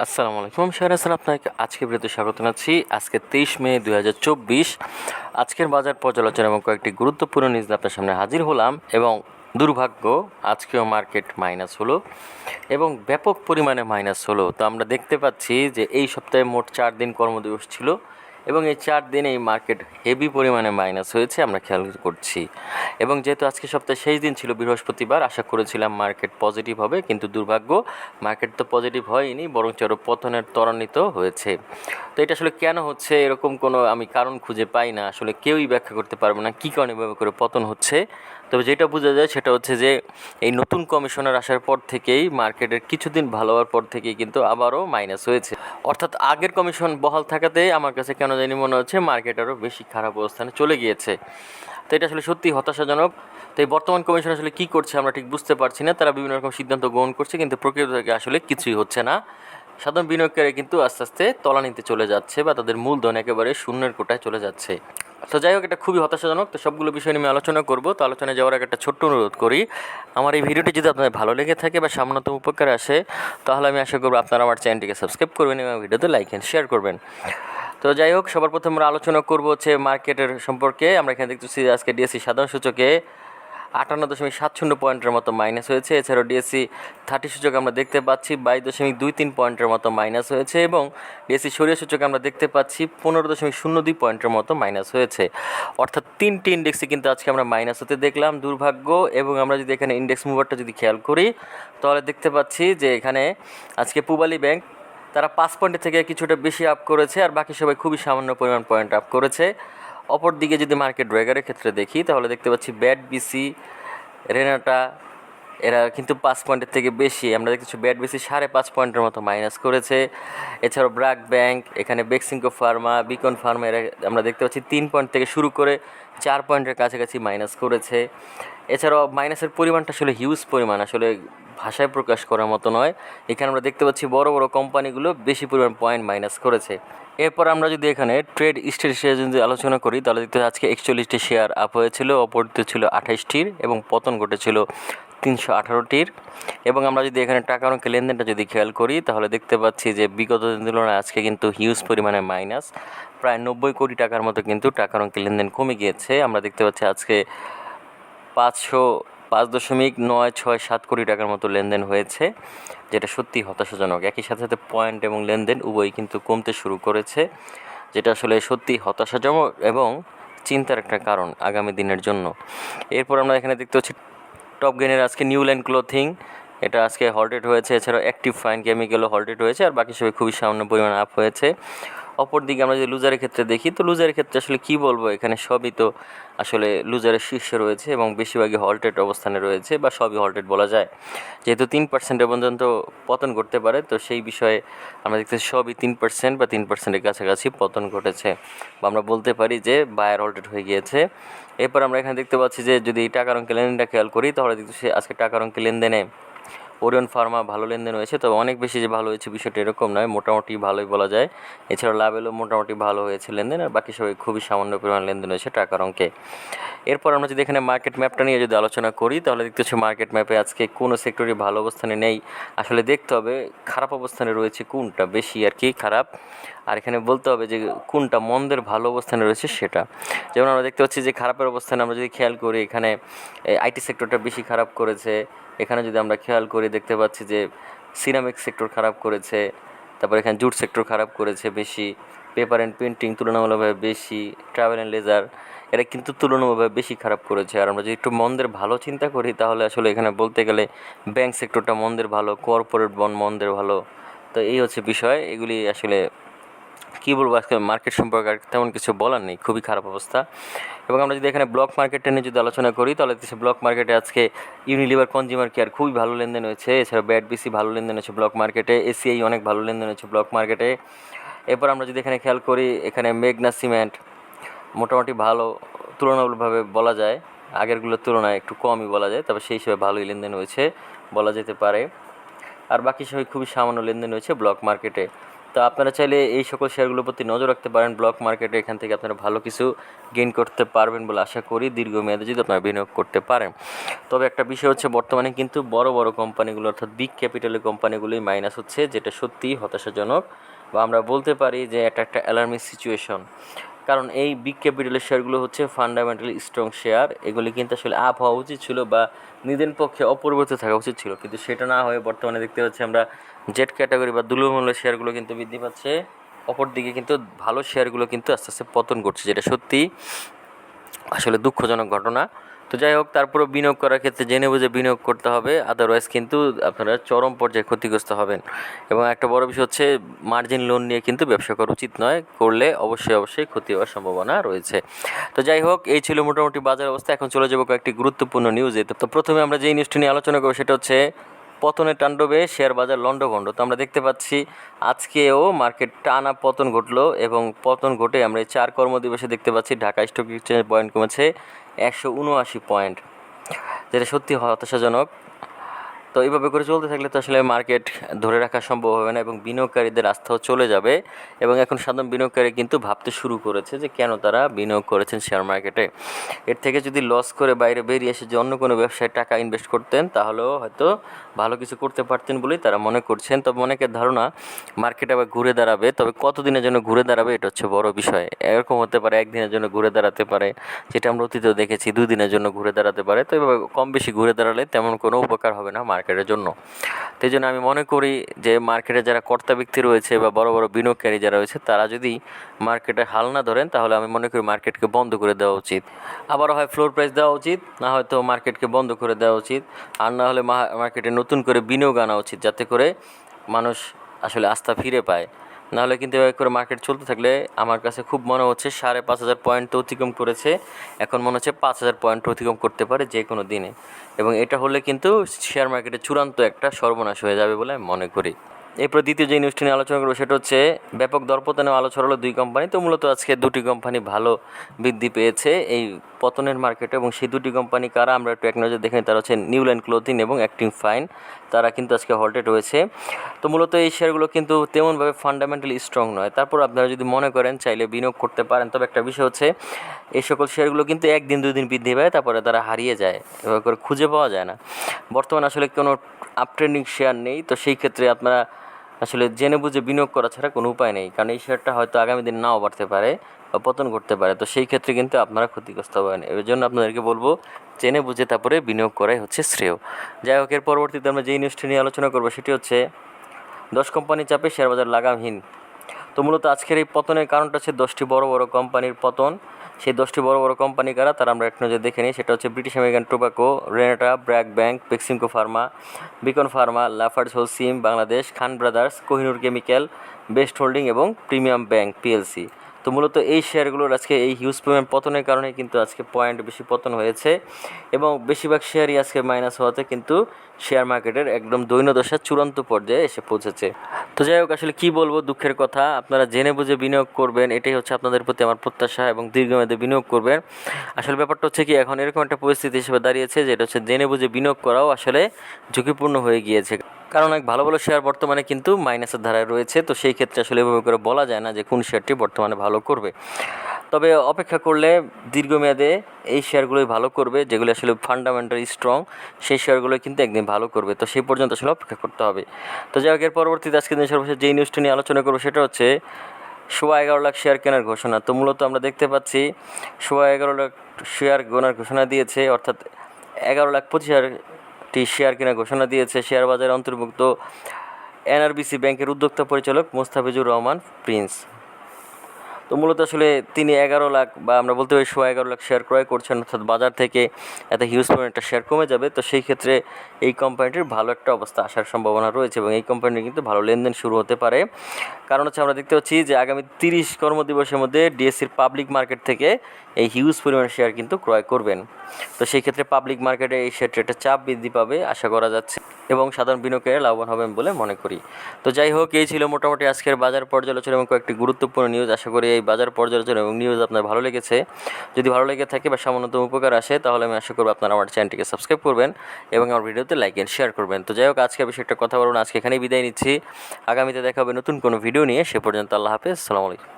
আসসালামু আলাইকুম, আমি শাহর হাসান আপনাকে আজকে ভিডিওতে স্বাগত জানাচ্ছি। আজকে 23 মে 2024। আজকের বাজার পর্যালোচনা এবং কয়েকটি গুরুত্বপূর্ণ নিউজ আপনার সামনে হাজির হলাম। এবং দুর্ভাগ্য, আজকেও মার্কেট মাইনাস হলো এবং ব্যাপক পরিমাণে মাইনাস হলো। তো আমরা দেখতে পাচ্ছি যে এই সপ্তাহে মোট 4 দিন কর্মদিবস ছিল এবং এই 4 দিনে এই মার্কেট হেভি পরিমাণে মাইনাস হয়েছে, আমরা খেয়াল করছি। এবং যেহেতু আজকে সপ্তাহের শেষ দিন ছিল বৃহস্পতিবার, আশা করেছিলাম মার্কেট পজিটিভ হবে, কিন্তু দুর্ভাগ্য, মার্কেট তো পজিটিভ হয়নি, বরং আরও পতনের ত্বরান্বিত হয়েছে। তো এটা আসলে কেন হচ্ছে, এরকম কোনো আমি কারণ খুঁজে পাই না। আসলে কেউই ব্যাখ্যা করতে পারবে না কী কারণে এভাবে করে পতন হচ্ছে। তবে যেটা বোঝা যায় সেটা হচ্ছে যে এই নতুন কমিশনার আসার পর থেকেই মার্কেটের কিছুদিন ভালো হওয়ার পর থেকেই কিন্তু আবারও মাইনাস হয়েছে। অর্থাৎ আগের কমিশন বহাল থাকাতে আমার কাছে কেন জানি মনে হচ্ছে মার্কেট আরও বেশি খারাপ অবস্থানে চলে গিয়েছে। তো এটা আসলে সত্যি হতাশাজনক। তো এই বর্তমান কমিশন আসলে কী করছে আমরা ঠিক বুঝতে পারছি না। তারা বিভিন্ন রকম সিদ্ধান্ত গ্রহণ করছে, কিন্তু প্রকৃত থেকে আসলে কিছুই হচ্ছে না। সাধারণ বিনিয়োগকারী কিন্তু আস্তে আস্তে তলানিতে চলে যাচ্ছে বা তাদের মূলধন একেবারে শূন্যের কোটায় চলে যাচ্ছে। তো যাই হোক, এটা খুবই হতাশাজনক। তো সবগুলো বিষয় নিয়ে আমি আলোচনা করব। তো আলোচনায় যাওয়ার আগে একটা ছোট্ট অনুরোধ করি, আমার এই ভিডিওটি যদি আপনাদের ভালো লেগে থাকে বা সামান্যতম উপকার আসে, তাহলে আমি আশা করব আপনারা আমার চ্যানেলটিকে সাবস্ক্রাইব করবেন এবং ভিডিওতে লাইক অ্যান্ড শেয়ার করবেন। তো যাই হোক, সবার প্রথমে আমরা আলোচনা করব হচ্ছে মার্কেটের সম্পর্কে। আমরা এখানে দেখতেছি আজকে ডিএসসি সাধারণ সূচকে 58.70 পয়েন্টের মতো মাইনাস হয়েছে। এছাড়াও ডিএসসি 30 সূচক আমরা দেখতে পাচ্ছি 22.23 পয়েন্টের মতো মাইনাস হয়েছে এবং ডিএসসি সরিয়া সূচক আমরা দেখতে পাচ্ছি 15.02 পয়েন্টের মতো মাইনাস হয়েছে। অর্থাৎ তিনটি ইন্ডেক্সে কিন্তু আজকে আমরা মাইনাস হতে দেখলাম, দুর্ভাগ্য। এবং আমরা যদি এখানে ইন্ডেক্স মুভারটা যদি খেয়াল করি, তাহলে দেখতে পাচ্ছি যে এখানে আজকে পূবালী ব্যাংক তারা 5 পয়েন্টের থেকে কিছুটা বেশি আপ করেছে, আর বাকি সবাই খুবই সামান্য পরিমাণ পয়েন্ট আপ করেছে। অপরদিকে যদি মার্কেট ড্র্যাগারের ক্ষেত্রে দেখি, তাহলে দেখতে পাচ্ছি ব্যাট বিসি, রেনাটা, এরা কিন্তু 5 পয়েন্টের থেকে বেশি। আমরা দেখতেছি ব্যাট বিসি 5.5 পয়েন্টের মতো মাইনাস করেছে। এছাড়াও ব্র্যাক ব্যাংক, এখানে বেক্সিমকো ফার্মা, বিকন ফার্মা, এরা আমরা দেখতে পাচ্ছি 3 পয়েন্ট থেকে শুরু করে 4 পয়েন্টের কাছাকাছি মাইনাস করেছে। এছাড়াও মাইনাসের পরিমাণটা আসলে হিউজ পরিমাণ, আসলে ভাষায় প্রকাশ করার মতো নয়। এখানে আমরা দেখতে পাচ্ছি বড় বড় কোম্পানিগুলো বেশি পরিমাণ পয়েন্ট মাইনাস করেছে। এরপর আমরা যদি এখানে ট্রেড স্টেট শেয়ার যদি আলোচনা করি, তাহলে দেখতে আজকে 41টি শেয়ার আপ হয়েছিল, অপরটি ছিল 28টির এবং পতন ঘটেছিল 318টির। এবং আমরা যদি এখানে টাকা অঙ্কের লেনদেনটা যদি খেয়াল করি, তাহলে দেখতে পাচ্ছি যে বিগত দিন তুলনায় আজকে কিন্তু হিউজ পরিমাণে মাইনাস, প্রায় 90 কোটি টাকার মতো কিন্তু টাকা অঙ্কের লেনদেন কমে গিয়েছে। আমরা দেখতে পাচ্ছি আজকে 505.967 কোটি টাকার মতো লেনদেন হয়েছে, যেটা সত্যি হতাশাজনক। একই সাথে সাথে পয়েন্ট এবং লেনদেন উভয়ই কিন্তু কমতে শুরু করেছে, যেটা আসলে সত্যি হতাশাজনক এবং চিন্তার একটা কারণ আগামী দিনের জন্য। এরপর আমরা এখানে দেখতে পাচ্ছি টপ গেনের আজকে নিউ লাইন ক্লোথিং, এটা আজকে হল্টেড হয়েছে। এছাড়াও অ্যাক্টিভ ফাইন কেমিক্যালও হল্টেড হয়েছে, আর বাকি সবাই খুবই সামান্য পরিমাণ আপ হয়েছে। অপরদিকে আমরা যদি লুজারের ক্ষেত্রে দেখি, তো লুজারের ক্ষেত্রে আসলে কী বলবো, এখানে সবই তো আসলে লুজারের শীর্ষে রয়েছে এবং বেশিরভাগই হল্টেড অবস্থানে রয়েছে, বা সবই হল্টেড বলা যায়। যেহেতু 3% পর্যন্ত পতন ঘটতে পারে, তো সেই বিষয়ে আমরা দেখতে সবই 3% বা 3%-এর কাছাকাছি পতন ঘটেছে, বা আমরা বলতে পারি যে বায়ার হল্টেড হয়ে গিয়েছে। এরপর আমরা এখানে দেখতে পাচ্ছি যে যদি টাকার অঙ্কের লেনদেনটা খেয়াল করি, তাহলে দেখতেছি আজকে টাকার অঙ্কের লেনদেনে ওরিয়ন ফার্মা ভালো লেনদেন হয়েছে, তবে অনেক বেশি যে ভালো হয়েছে বিষয়টা এরকম নয়, মোটামুটি ভালোই বলা যায়। এছাড়াও লাভেলও মোটামুটি ভালো হয়েছে লেনদেন, আর বাকি সবাই খুবই সামান্য পরিমাণ লেনদেন হয়েছে টাকার অঙ্কে। এরপর আমরা যদি এখানে মার্কেট ম্যাপটা নিয়ে যদি আলোচনা করি, তাহলে দেখতেছি মার্কেট ম্যাপে আজকে কোনো সেক্টরই ভালো অবস্থানে নেই। আসলে দেখতে হবে খারাপ অবস্থানে রয়েছে কোনটা বেশি আর কি খারাপ, আর এখানে বলতে হবে যে কোনটা মন্দের ভালো অবস্থানে রয়েছে সেটা। যেমন আমরা দেখতে পাচ্ছি যে খারাপের অবস্থানে আমরা যদি খেয়াল করি, এখানে আইটি সেক্টরটা বেশি খারাপ করেছে। এখানে যদি আমরা খেয়াল করি, দেখতে পাচ্ছি যে সিরামিক সেক্টর খারাপ করেছে, তারপর এখানে জুট সেক্টর খারাপ করেছে বেশি, পেপার অ্যান্ড প্রিন্টিং তুলনামূলকভাবে বেশি, ট্রাভেল অ্যান্ড লেজার এরা কিন্তু তুলনামূলকভাবে বেশি খারাপ করেছে। আর আমরা যদি একটু মন্দের ভালো চিন্তা করি, তাহলে আসলে এখানে বলতে গেলে ব্যাংক সেক্টরটা মন্দের ভালো, কর্পোরেট বন্ড মন্দের ভালো। তো এই হচ্ছে বিষয়, এগুলি আসলে কী বলবো, আজকে মার্কেট সম্পর্কে আর তেমন কিছু বলার নেই, খুবই খারাপ অবস্থা। এবং আমরা যদি এখানে ব্লক মার্কেটটা নিয়ে যদি আলোচনা করি, তাহলে দেখছি ব্লক মার্কেটে আজকে ইউনিলিভার কনজিউমার কেয়ার খুবই ভালো লেনদেন হয়েছে। এছাড়া ব্যাট বিসি ভালো লেনদেন হয়েছে ব্লক মার্কেটে, এসিআই অনেক ভালো লেনদেন হয়েছে ব্লক মার্কেটে। এরপর আমরা যদি এখানে খেয়াল করি, এখানে মেঘনা সিমেন্ট মোটামুটি ভালো তুলনামূলকভাবে বলা যায়, আগেরগুলোর তুলনায় একটু কমই বলা যায়, তবে সেই হিসেবে ভালোই লেনদেন হয়েছে বলা যেতে পারে। আর বাকি সবাই খুবই সামান্য লেনদেন হয়েছে ব্লক মার্কেটে। তো আপনারা চাইলে এই সকল শেয়ারগুলোর প্রতি নজর রাখতে পারেন ব্লক মার্কেটে। এখান থেকে আপনারা ভালো কিছু গেইন করতে পারবেন বলে আশা করি, দীর্ঘমেয়াদে যদি আপনারা বিনিয়োগ করতে পারেন। তবে একটা বিষয় হচ্ছে, বর্তমানে কিন্তু বড় বড় কোম্পানিগুলো অর্থাৎ বিগ ক্যাপিটালের কোম্পানিগুলোই মাইনাস হচ্ছে, যেটা সত্যিই হতাশাজনক, বা আমরা বলতে পারি যে এটা একটা অ্যালার্মিং সিচুয়েশন। কারণ এই বিগ ক্যাপিটালের শেয়ারগুলো হচ্ছে ফান্ডামেন্টালি স্ট্রং শেয়ার। এগুলি কিন্তু আসলে আপ হওয়া উচিত ছিল বা নিজের পক্ষে অপরিবর্তিত থাকা উচিত ছিল, কিন্তু সেটা না হয়ে বর্তমানে দেখতে পাচ্ছি আমরা জেড ক্যাটাগরি বা দুর্লভমূল্যের শেয়ারগুলো কিন্তু বৃদ্ধি পাচ্ছে, অপরদিকে কিন্তু ভালো শেয়ারগুলো কিন্তু আস্তে আস্তে পতন করছে, যেটা সত্যি আসলে দুঃখজনক ঘটনা। তো যাই হোক, তারপরেও বিনিয়োগ করার ক্ষেত্রে জেনে বুঝে বিনিয়োগ করতে হবে, আদারওয়াইজ কিন্তু আপনারা চরম পর্যায়ে ক্ষতিগ্রস্ত হবেন। এবং একটা বড় বিষয় হচ্ছে, মার্জিন লোন নিয়ে কিন্তু ব্যবসা করা উচিত নয়, করলে অবশ্যই ক্ষতি হওয়ার সম্ভাবনা রয়েছে। তো যাই হোক, এই ছিল মোটামুটি বাজার অবস্থা। এখন চলে যাবো কয়েকটি গুরুত্বপূর্ণ নিউজে। তো প্রথমে আমরা যেই নিউজটি নিয়ে আলোচনা করবো সেটা হচ্ছে পতনের তাণ্ডবে শেয়ার বাজার লণ্ডভণ্ড। তো আমরা দেখতে পাচ্ছি আজকেও মার্কেট টানা পতন ঘটলো, এবং পতন ঘটে আমরা এই 4 কর্মদিবসে দেখতে পাচ্ছি ঢাকা স্টক এক্সচেঞ্জ পয়েন্ট কমেছে 179 পয়েন্ট, যেটা সত্যি হতাশাজনক। তো এইভাবে করে চলতে থাকলে তো আসলে মার্কেট ধরে রাখা সম্ভব হবে না, এবং বিনিয়োগকারীদের আস্থাও চলে যাবে। এবং এখন সাধারণ বিনিয়োগকারী কিন্তু ভাবতে শুরু করেছে যে কেন তারা বিনিয়োগ করেছেন শেয়ার মার্কেটে। এর থেকে যদি লস করে বাইরে বেরিয়ে এসে যে অন্য কোনো ব্যবসায় টাকা ইনভেস্ট করতেন, তাহলেও হয়তো ভালো কিছু করতে পারতেন বলেই তারা মনে করছেন। তবে অনেকের ধারণা মার্কেট আবার ঘুরে দাঁড়াবে, তবে কতদিনের জন্য ঘুরে দাঁড়াবে এটা হচ্ছে বড় বিষয়। এরকম হতে পারে একদিনের জন্য ঘুরে দাঁড়াতে পারে, যেটা আমরা অতীতেও দেখেছি, 2 দিনের জন্য ঘুরে দাঁড়াতে পারে। তো এভাবে কম বেশি ঘুরে দাঁড়ালে তেমন কোনো উপকার হবে না মার্কেটের জন্য। তো এই জন্য আমি মনে করি যে মার্কেটে যারা কর্তা ব্যক্তি রয়েছে বা বড় বড় বিনিয়োগকারী যারা রয়েছে, তারা যদি মার্কেটে হাল না ধরেন, তাহলে আমি মনে করি মার্কেটকে বন্ধ করে দেওয়া উচিত। আবারও হয় ফ্লোর প্রাইস দেওয়া উচিত, না হয়তো মার্কেটকে বন্ধ করে দেওয়া উচিত, আর না হলে মার্কেটে নতুন করে বিনিয়োগ আনা উচিত, যাতে করে মানুষ আসলে আস্থা ফিরে পায়। নাহলে কিন্তু এভাবে করে মার্কেট চলতে থাকলে আমার কাছে খুব মনে হচ্ছে 5,500 পয়েন্ট তো অতিক্রম করেছে, এখন মনে হচ্ছে 5,000 পয়েন্ট অতিক্রম করতে পারে যে কোনো দিনে। এবং এটা হলে কিন্তু শেয়ার মার্কেটে চূড়ান্ত একটা সর্বনাশ হয়ে যাবে বলে আমি মনে করি। এরপর দ্বিতীয় যে নিউজটি নিয়ে আলোচনা করবো সেটা হচ্ছে ব্যাপক দরপতনে আলো ছড়ালো 2 কোম্পানি। তো মূলত আজকে 2টি কোম্পানি ভালো বৃদ্ধি পেয়েছে এই পতনের মার্কেটে, এবং সেই 2টি কোম্পানি কারা আমরা একটু এক নজর দেখে নিই। তারা হচ্ছে নিউ লাইন ক্লোথিং এবং অ্যাক্টিং ফাইন। তারা কিন্তু আজকে হল্টেড হয়েছে। তো মূলত এই শেয়ারগুলো কিন্তু তেমনভাবে ফান্ডামেন্টালি স্ট্রং নয়, তারপর আপনারা যদি মনে করেন চাইলে বিনিয়োগ করতে পারেন। তবে একটা বিষয় হচ্ছে, এই সকল শেয়ারগুলো কিন্তু 1 দিন 2 দিন বৃদ্ধি পায়, তারপরে তারা হারিয়ে যায়, এভাবে করে খুঁজে পাওয়া যায় না। বর্তমানে আসলে কোনো আপট্রেন্ডিং শেয়ার নেই, তো সেই ক্ষেত্রে আপনারা আসলে জেনে বুঝে বিনিয়োগ করা ছাড়া কোনো উপায় নেই, কারণ এই শেয়ারটা হয়তো আগামী দিন নাও বাড়তে পারে বা পতন করতে পারে। তো সেই ক্ষেত্রে কিন্তু আপনারা ক্ষতিগ্রস্ত হবেন। এর জন্য আপনাদেরকে বলবো জেনে বুঝে তারপরে বিনিয়োগ করাই হচ্ছে শ্রেয়। যাই হোক, এর পরবর্তীতে আমরা যেই নিউজটি নিয়ে আলোচনা করবো সেটি হচ্ছে 10 কোম্পানি চাপে শেয়ার বাজার লাগামহীন। তো মূলত আজকের এই পতনের কারণটা হচ্ছে 10টি বড় বড় কোম্পানির পতন। সেই 10টি বড় বড় কোম্পানি কারা, তারা আমরা এক নজর দেখে নিই। সেটা হচ্ছে British American tobacco, Renata, BRAC bank, Beximco pharma, Beacon pharma, Lafarge Holcim Bangladesh, Khan brothers, Kohinoor chemical, best holding এবং প্রিমিয়াম ব্যাংক পিএলসি। তো মূলত এই শেয়ারগুলোর আজকে এই হিউজ পরিমাণ পতনের কারণে কিন্তু আজকে পয়েন্ট বেশি পতন হয়েছে, এবং বেশিরভাগ শেয়ারই আজকে মাইনাস হওয়াতে কিন্তু শেয়ার মার্কেটের একদম দৈন্যদশা চূড়ান্ত পর্যায়ে এসে পৌঁছেছে। তো যাই হোক, আসলে কী বলবো, দুঃখের কথা। আপনারা জেনে বুঝে বিনিয়োগ করবেন, এটাই হচ্ছে আপনাদের প্রতি আমার প্রত্যাশা, এবং দীর্ঘমেয়াদে বিনিয়োগ করবেন। আসলে ব্যাপারটা হচ্ছে কি, এখন এরকম একটা পরিস্থিতি হিসেবে দাঁড়িয়েছে যেটা হচ্ছে জেনে বুঝে বিনিয়োগ করাও আসলে ঝুঁকিপূর্ণ হয়ে গিয়েছে, কারণ অনেক ভালো ভালো শেয়ার বর্তমানে কিন্তু মাইনাসের ধারায় রয়েছে। তো সেই ক্ষেত্রে আসলে এভাবে করে বলা যায় না যে কোন শেয়ারটি বর্তমানে ভালো করবে। তবে অপেক্ষা করলে দীর্ঘমেয়াদে এই শেয়ারগুলোই ভালো করবে, যেগুলো আসলে ফান্ডামেন্টালি স্ট্রং, সেই শেয়ারগুলোই কিন্তু একদিন ভালো করবে। তো সেই পর্যন্ত আসলে অপেক্ষা করতে হবে। তো যাই হোক, এর পরবর্তীতে আজকে দিন সর্বশেষ যেই নিউজটি নিয়ে আলোচনা করবো সেটা হচ্ছে 11.5 লাখ শেয়ার কেনার ঘোষণা। তো মূলত আমরা দেখতে পাচ্ছি 11.5 লাখ শেয়ার কেনার ঘোষণা দিয়েছে, অর্থাৎ 11,25,000টি শেয়ার কেনার ঘোষণা দিয়েছে শেয়ার বাজারে অন্তর্ভুক্ত এনআরবিসি ব্যাংকের উদ্যোক্তা পরিচালক মোস্তাফিজুর রহমান প্রিন্স। তো মূলত আসলে তিনি 11 লাখ বা আমরা বলতে পারি 11.5 লাখ শেয়ার ক্রয় করছেন, অর্থাৎ বাজার থেকে এত হিউজ পরিমাণ একটা শেয়ার কমে যাবে। তো সেই ক্ষেত্রে এই কোম্পানিটির ভালো একটা অবস্থা আসার সম্ভাবনা রয়েছে, এবং এই কোম্পানির কিন্তু ভালো লেনদেন শুরু হতে পারে। কারণ হচ্ছে আমরা দেখতে পাচ্ছি যে আগামী 30 কর্মদিবসের মধ্যে ডিএসসির পাবলিক মার্কেট থেকে এই হিউজ পরিমাণ শেয়ার কিন্তু ক্রয় করবেন। তো সেই ক্ষেত্রে পাবলিক মার্কেটে এই শেয়ারটি একটা চাপ বৃদ্ধি পাবে আশা করা যাচ্ছে। এবং সাধারণ বিনিয়োগকারীরা লাভবান হবেন বলে মনে করি। তো যাই হোক, এই ছিল মোটামুটি আজকের বাজার পর্যালোচনা এবং কয়েকটি গুরুত্বপূর্ণ নিউজ। আশা করি এই বাজার পর্যালোচনা এবং নিউজ আপনার ভালো লেগেছে। যদি ভালো লেগে থাকে বা সামান্যতম উপকার আসে, তাহলে আমি আশা করব আপনারা আমার চ্যানেলটিকে সাবস্ক্রাইব করবেন এবং আমার ভিডিওতে লাইক এন্ড শেয়ার করবেন। তো যাই হোক, আজকের বিষয়ে একটা কথা বলুন, আজকে এখানেই বিদায় নিচ্ছি। আগামীতে দেখা হবে নতুন কোনো ভিডিও নিয়ে। সে পর্যন্ত আল্লাহ হাফেজ, আসসালামু আলাইকুম।